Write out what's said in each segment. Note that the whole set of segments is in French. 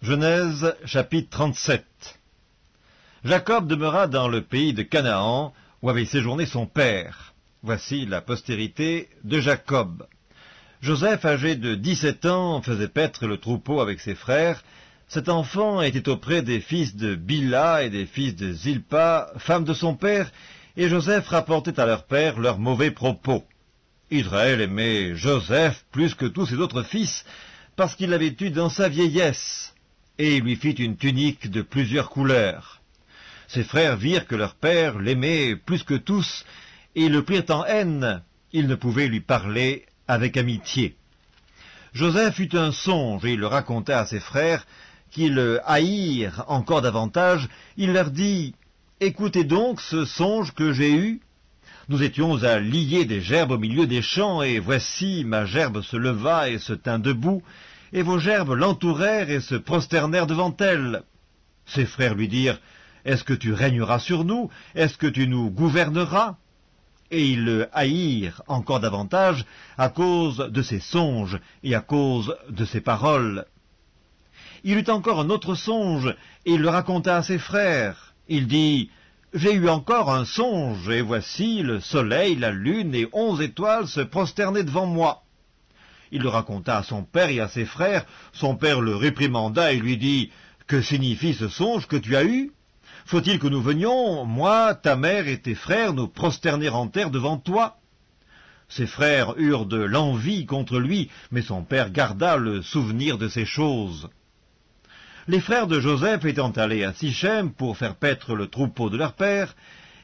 Genèse chapitre 37. Jacob demeura dans le pays de Canaan, où avait séjourné son père. Voici la postérité de Jacob. Joseph, âgé de 17 ans, faisait paître le troupeau avec ses frères. Cet enfant était auprès des fils de Bila et des fils de Zilpa, femme de son père, et Joseph rapportait à leur père leurs mauvais propos. Israël aimait Joseph plus que tous ses autres fils, parce qu'il l'avait eu dans sa vieillesse, et il lui fit une tunique de plusieurs couleurs. Ses frères virent que leur père l'aimait plus que tous, et le prirent en haine. Ils ne pouvaient lui parler avec amitié. Joseph eut un songe, et il le raconta à ses frères, qui le haïrent encore davantage. Il leur dit, « Écoutez donc ce songe que j'ai eu. Nous étions à lier des gerbes au milieu des champs, et voici ma gerbe se leva et se tint debout, et vos gerbes l'entourèrent et se prosternèrent devant elle. » Ses frères lui dirent, « Est-ce que tu régneras sur nous? Est-ce que tu nous gouverneras ?» Et ils le haïrent encore davantage à cause de ses songes et à cause de ses paroles. Il eut encore un autre songe, et il le raconta à ses frères. Il dit, « J'ai eu encore un songe, et voici le soleil, la lune et 11 étoiles se prosternaient devant moi. » Il le raconta à son père et à ses frères. Son père le réprimanda et lui dit, « Que signifie ce songe que tu as eu? Faut-il que nous venions, moi, ta mère et tes frères, nous prosterner en terre devant toi ?» Ses frères eurent de l'envie contre lui, mais son père garda le souvenir de ces choses. Les frères de Joseph étant allés à Sichem pour faire paître le troupeau de leur père,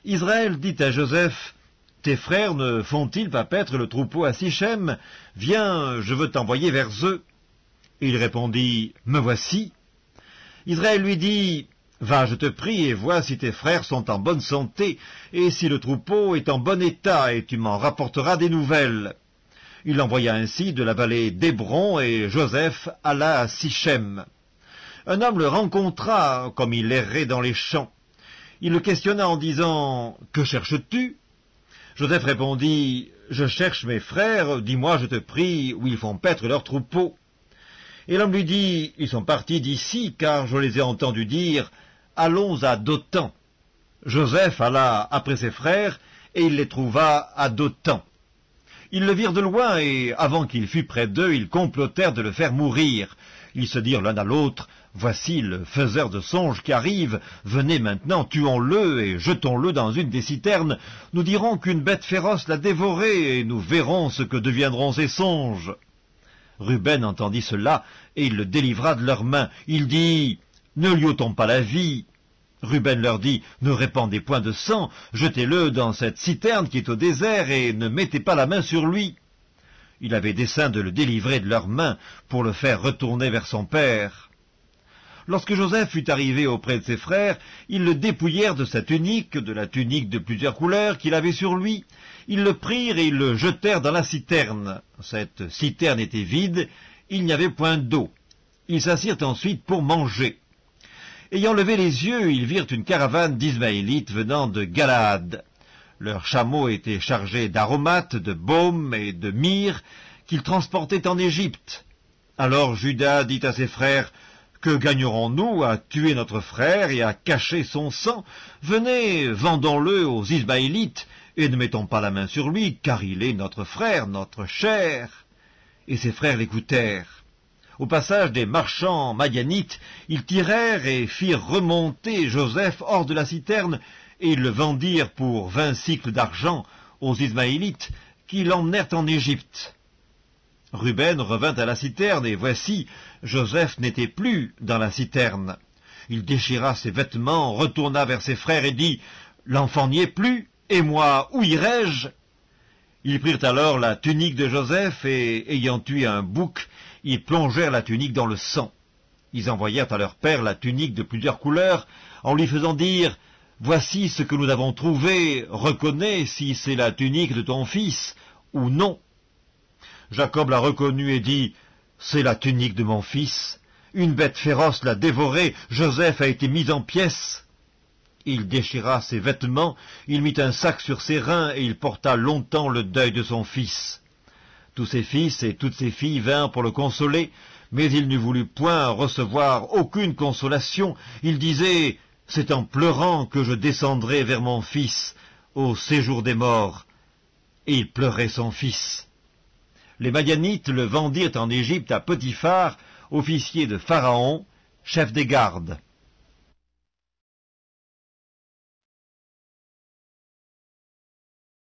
Israël dit à Joseph, « Tes frères ne font-ils pas paître le troupeau à Sichem? Viens, je veux t'envoyer vers eux. » Il répondit, « Me voici. » Israël lui dit, « Va, je te prie, et vois si tes frères sont en bonne santé, et si le troupeau est en bon état, et tu m'en rapporteras des nouvelles. » Il l'envoya ainsi de la vallée d'Hébron, et Joseph alla à Sichem. Un homme le rencontra, comme il errait dans les champs. Il le questionna en disant, « Que cherches-tu » Joseph répondit, « Je cherche mes frères, dis-moi, je te prie, où ils font paître leur troupeau. » Et l'homme lui dit, « Ils sont partis d'ici, car je les ai entendus dire, « Allons à Dothan. » Joseph alla après ses frères, et il les trouva à Dothan. Ils le virent de loin, et avant qu'il fût près d'eux, ils complotèrent de le faire mourir. Ils se dirent l'un à l'autre, « Voici le faiseur de songes qui arrive, venez maintenant, tuons-le et jetons-le dans une des citernes. Nous dirons qu'une bête féroce l'a dévoré, et nous verrons ce que deviendront ses songes. » Ruben entendit cela, et il le délivra de leurs mains. Il dit, « Ne lui ôtons pas la vie. » Ruben leur dit, « Ne répandez point de sang, jetez-le dans cette citerne qui est au désert, et ne mettez pas la main sur lui. » Il avait dessein de le délivrer de leurs mains, pour le faire retourner vers son père. Lorsque Joseph fut arrivé auprès de ses frères, ils le dépouillèrent de sa tunique, de la tunique de plusieurs couleurs qu'il avait sur lui. Ils le prirent et ils le jetèrent dans la citerne. Cette citerne était vide, il n'y avait point d'eau. Ils s'assirent ensuite pour manger. Ayant levé les yeux, ils virent une caravane d'Ismaélites venant de Galaad. Leurs chameaux étaient chargés d'aromates, de baume et de myrrhe qu'ils transportaient en Égypte. Alors Juda dit à ses frères, « Que gagnerons-nous à tuer notre frère et à cacher son sang? Venez, vendons-le aux Ismaélites, et ne mettons pas la main sur lui, car il est notre frère, notre chair. » Et ses frères l'écoutèrent. Au passage des marchands madianites, ils tirèrent et firent remonter Joseph hors de la citerne, et ils le vendirent pour 20 cycles d'argent aux Ismaélites, qui l'emmenèrent en Égypte. Ruben revint à la citerne, et voici, Joseph n'était plus dans la citerne. Il déchira ses vêtements, retourna vers ses frères et dit, « L'enfant n'y est plus, et moi, où irai-je » Ils prirent alors la tunique de Joseph, et, ayant tué un bouc, ils plongèrent la tunique dans le sang. Ils envoyèrent à leur père la tunique de plusieurs couleurs, en lui faisant dire, « Voici ce que nous avons trouvé, reconnais si c'est la tunique de ton fils, ou non. » Jacob l'a reconnue et dit, « C'est la tunique de mon fils. Une bête féroce l'a dévoré, Joseph a été mis en pièces. » Il déchira ses vêtements, il mit un sac sur ses reins, et il porta longtemps le deuil de son fils. Tous ses fils et toutes ses filles vinrent pour le consoler, Mais il ne voulut point recevoir aucune consolation. Il disait, « C'est en pleurant que je descendrai vers mon fils au séjour des morts. » Et il pleurait son fils. Les Madianites le vendirent en Égypte à Potiphar, officier de Pharaon, chef des gardes.